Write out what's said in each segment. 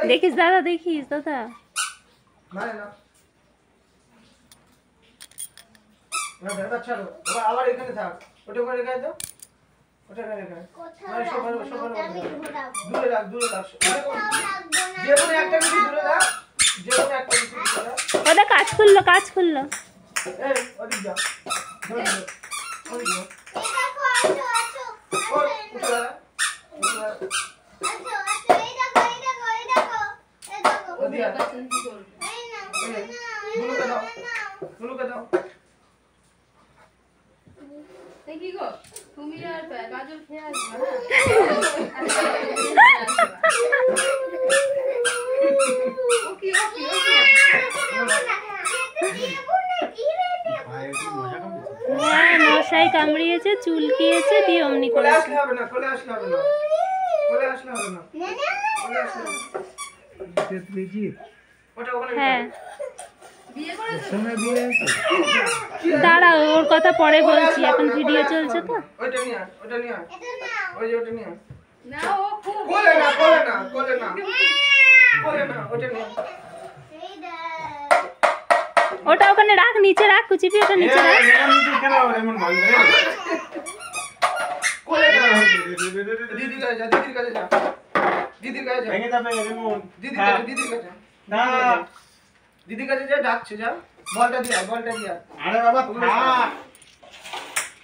দেখিস দাদা, দেখিস দাদা। না না না দাদা ছাড়ো, বাবা আবার এখানে থাক। ওটা করে রেখে দাও, ওটা রেখে দাও। মানে সবার দূরে রাখ, দূরে রাখ। যে কোনো একটা কিছু দূরে রাখ, যে কোনো একটা কিছু দূরে রাখ। ওটা কাজ খুললো, কাজ খুললো। এই ওদিক যা, ধরে ধরে ওদিক যা। এই দেখো, আছো উঠে দাঁড়া, উঠে দাঁড়া। এই দেখো, ওদিক যা। গুলোকে দাও, গুলোকে দাও। কি গো, তুমি আর গাজর খেয়ে আসবা না? ওকে ওকে ওকে। হ্যাঁ, মশাই কামড়িয়েছে, চুলকিয়েছে, দিয়ে অমনি করে। কোলে আসলে হবে না, কোলে আসলে হবে না, কোলে আসলে হবে না, কোলে আসলে হবে না। ওটা ওখানে হ্যাঁ, বিয়ে করেছো? দাঁড়া, ওর কথা পরে বলছি, এখন ভিডিও চলছে তো। ওইটা নিয়ে আয়, ওটা নিয়ে আয়। ওই যে ওটা নিয়ে আয়। না ও খুব কোলে না, কোলে না, কোলে না, কোলে না, ওটা নিয়ে আয়। ওটা ওখানে রাখ, নিচে রাখ, কুচিপি ওটা নিচে রাখ। কোলে না, দিদির কাছে যা, দিদির কাছে যা, দিদির কাছে যা, দিদির কাছে, দিদির কাছে না, দিদির কাছে যা, ডাকছে যা। বলটা দিয়া, বলটা দিয়া। আরে বাবা থাক।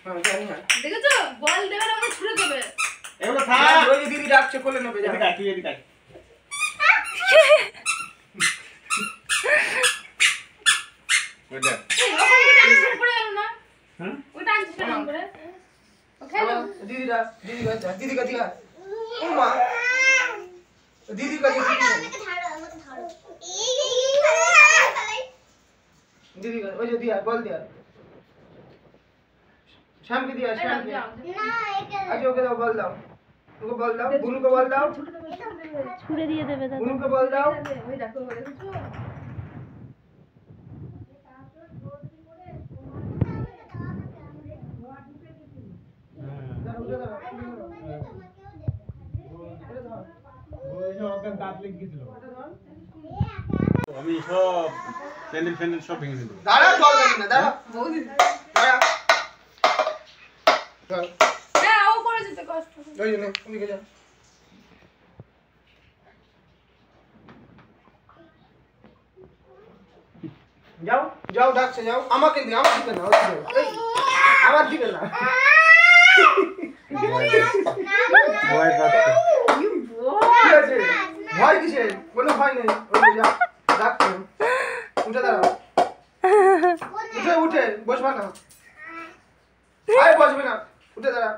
হ্যাঁ জানি না, দেখেছো, বল দেবে না, ওকে ছুড়ে দেবে। এগুলো থাক। ওই যে দিদি ডাকছে, কোলে নেবে যা। এদিকে আয়, তুই এদিকে আয়। ওই দেখ। এই ওখান থেকে টানছিস পড়ে গেল না? হ্যাঁ? ওই টানছিস কেন করে? ও খেলো। দিদি ডাক, দিদি কাছে যা, দিদি কাছে যা। ও মা, দিদির কাছে দিদি কাছে। দিদি কাছে, ওই যে দিয়া, বল দিয়া। শ্যামকে দিয়া, এই নাও, শ্যামকে। যাও, যাও। আচ্ছা ওকে দাও, বল দাও, ওকে বল দাও, বুনুকে বল দাও, ছুড়ে দিয়ে দেবে দাদা। বুনুকে বল দাও। ওই দেখো, দেখেছো? দাঁড়াও, উঠে দাঁড়াও, উঠে দাঁড়াও। ওই যে ওকে দাঁত লেগে গেছিল। উঠে দাঁড়াও। আমি সব প্যান্ডেল ফ্যান্ডেল সব ভেঙে দিল। দাঁড়াও, জল দেবে না, দাঁড়াও, বৌদি। দাঁড়াও। দাঁড়াও, হ্যাঁ, ও করে যেতে কষ্ট। ওই যে নে, ওদিকে যা। যাও, যাও, ডাকছে যাও। আমাকে দিকে, আমার দিকে না, ওদিকে। এই, আমার দিকে না। ভয় পাচ্ছে। কি হয়েছে? ভয় কিসের? কোনো ভয় নেই। ওই যে যা, ডাকছে। উঠে দাঁড়াও। উঠে উঠে বসবা না। আয় বসবি না। উঠে দাঁড়া।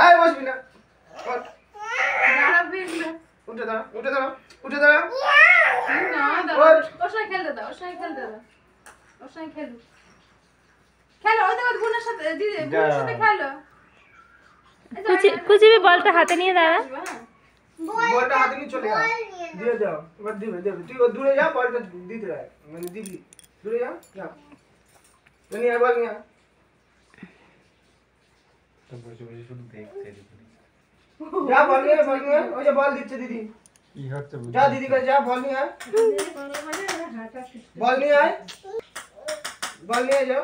আয় বসবি না। ওঠ। দাঁড়াবে না। উঠে দাঁড়া, উঠে দাঁড়া, উঠে দাঁড়া। না, দাঁড়াও। ওর সঙ্গে খেলতে দাও, ওর সঙ্গে খেলতে দাও। ওর সঙ্গে খেলো। খেলো, ওই দেখো বোনের সাথে, দিদি, বোনের সাথে খেলো। কুচিপি বলটা হাতে নিয়ে দাঁড়া। বলটা হাতে নিয়ে চলে যা। দিয়ে দাও। এবার দিবে, দেবে। তুই ও দূরে যা, বলটা দিতে রাখ। মানে দিবি। দূরে যা, যা। নিয়ে আয়, বল নিয়ে আয়। তো বসে বসে শুধু দেখতে দেখতে। যা, বল নিয়ে আয়, বল নিয়ে আয়। ওই যে বল দিচ্ছে দিদি। কি হচ্ছে বুঝলি? যা দিদি কাছে যা, বল নিয়ে আয়। বল নিয়ে আয়। বল নিয়ে আয়, যাও।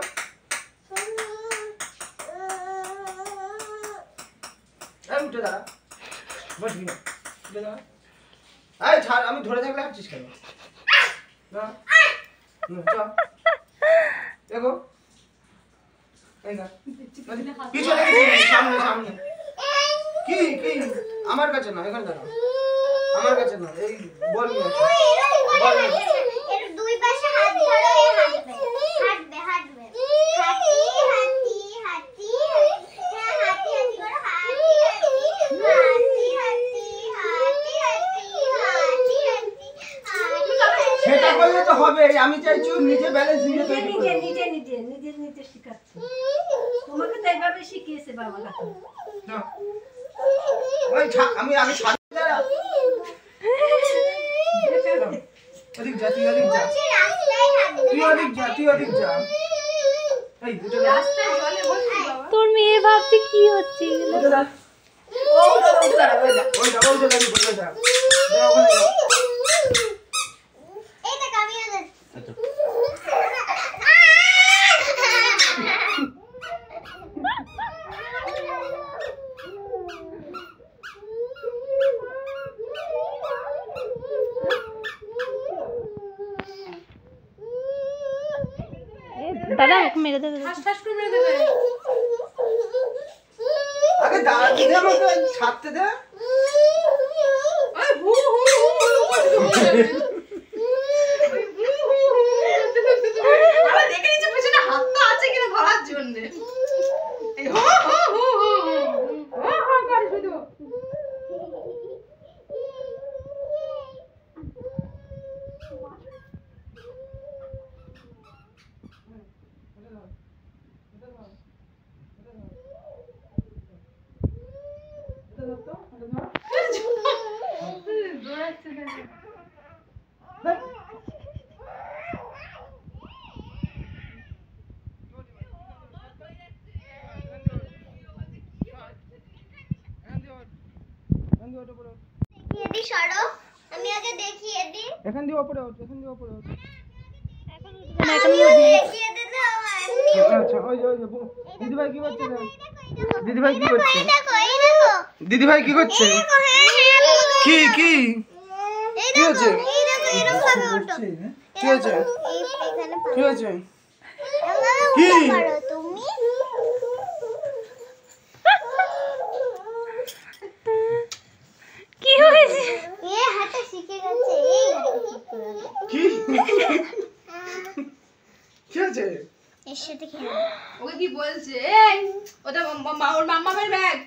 এই উঠে দাঁড়া। বসবি না। উঠে দাঁড়া। এই ছাড়, আমি ধরে থাকলে হাঁটছিস কেন? না। চল। দেখো। এই না। পিছনে পিছনে, সামনে সামনে। কি কি? আমার কাছে না, এখানে দাঁড়াও। আমার কাছে না, এই বল নিয়ে আসো। বল নিয়ে আসো। এর দুই পাশে হাত ধরো, এ হাঁটবে হাঁটবে হাঁটবে হাঁটি হাঁটি হাঁটি হ্যাঁ হাঁটি হাঁটি করো হাঁটি হাঁটি হাঁটি হাঁটি হাঁটি হাঁটি হাঁটি সেটা করলে তো হবে। আমি চাইছি নিজে ব্যালেন্স নিজে তৈরি নিজে করো। নিজে নিজে নিজে নিজে শিখাচ্ছে তোমাকে তো এইভাবে শিখিয়েছে বাবা কাকা না। ওই আমি আগে ছাড় দাঁড়া। ওদিক যা, তুই ওদিক যা। রাস্তায় হাঁটবে তুই ওদিক যা, তুই ওদিক যা। এই উঠে দাঁড়া। রাস্তায় জলে বসছি বাবা। তোর মেয়ে ভাবছে কি হচ্ছে এগুলো। উঠে দাঁড়া। ও উঠে দাঁড়া, ওই যা। ওই যাবো ওই যাবি বলে যা যা ওখানে যা এই দেখ আমিও যাচ্ছি। আচ্ছা দাদা ওকে মেরে দেবে। ঠাস ঠাস করে মেরে দেবে। আগে দাঁড়াতে দে আমাকে ছাড়তে দে ওই হু হু হু হু করতে হবে। আরে দেখে নিচে পেছনে হাতটা আছে কিনা ধরার জন্য। এই হু হু হু হু হু হু করে শুধু। দৌড়াচ্ছে দেখো। দেখিয়ে দি সরো, আমি আগে দেখিয়ে দি। এখান দিয়ে ওপরে ওঠ এখান দিয়ে ওপরে ওঠ আমিও দেখিয়ে দে দাও এমনি। আচ্ছা ওই যে দিদি ভাই কি করছে দিদি ভাই কি করছে দেখো এই দেখো দিদি ভাই কি করছে দেখো, হ্যাঁ হ্যাঁ দেখো। কি কি এই কি হয়েছে? দেখো এই দেখো এরকম ভাবে ওঠো। কি হয়েছে এই এখানে পারো। কি হয়েছে এভাবে কি? উঠতে পারো তুমি। কি হয়েছে? এই হাতে শিখে গেছে, এই হাতে শিখে গেছে। কি কি হয়েছে এর সাথে খেলো। ওকে কি বলছে? এই ওটা ওর মাম্মামের ব্যাগ।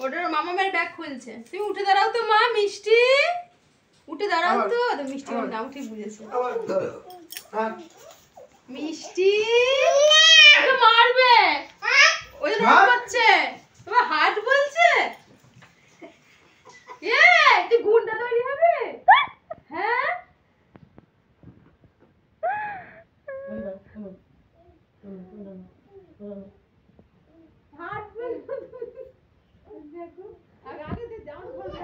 ওটার মাম্মামের ব্যাগ খুলছে। তুমি উঠে দাঁড়াও তো মা, মিষ্টি উঠে দাঁড়াও তো। তো মিষ্টি ওর নাম ঠিক বুঝেছে। আবার হ্যাঁ মিষ্টি ওকে মারবে। ওই যে রং করছে তোমার হাট বলছে। তুই গুন্ডা তৈরি হবে। হ্যাঁ হাট দেখো আগে আগে জামা বলবে।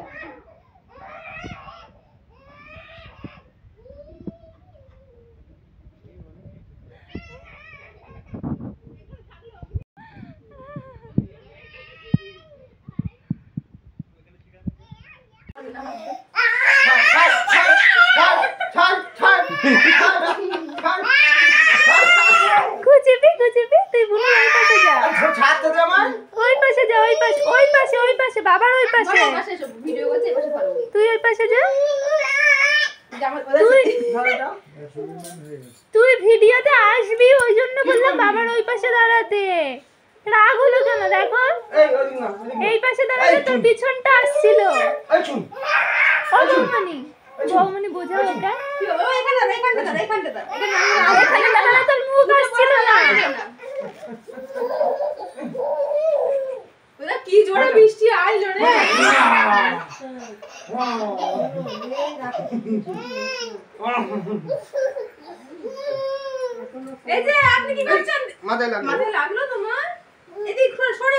খুঁজবি তুই বুনো ওই পাশে যা। ছাড়তে দে আমার ওই পাশে যা, ওই পাশে বাবার ওই পাশে। ভিডিও করছে এপাশে পারো। তুই ওই পাশে যা। জামা ধরে যাও তুই ভিডিওতে আসবি ওই জন্য বললাম বাবার ওই পাশে দাঁড়াতে। রাগ হলো কেন দেখো? এই ওদিক না ওদিক না। এই পাশে দাঁড়ালে তোর পিছনটা আসছিল। এই শুন ও বৌমনি বোঝাও ওকে। ও এখানটা দাঁড়া এখানে এখানে দাঁড়ালে তোর মুখ আসছিল না। ওরা কি জোরে বৃষ্টি আইলো রে। এই যে আপনি কি করছেন? মাথায় লাগলো মাথায় লাগলো তোমার? এদিক সরে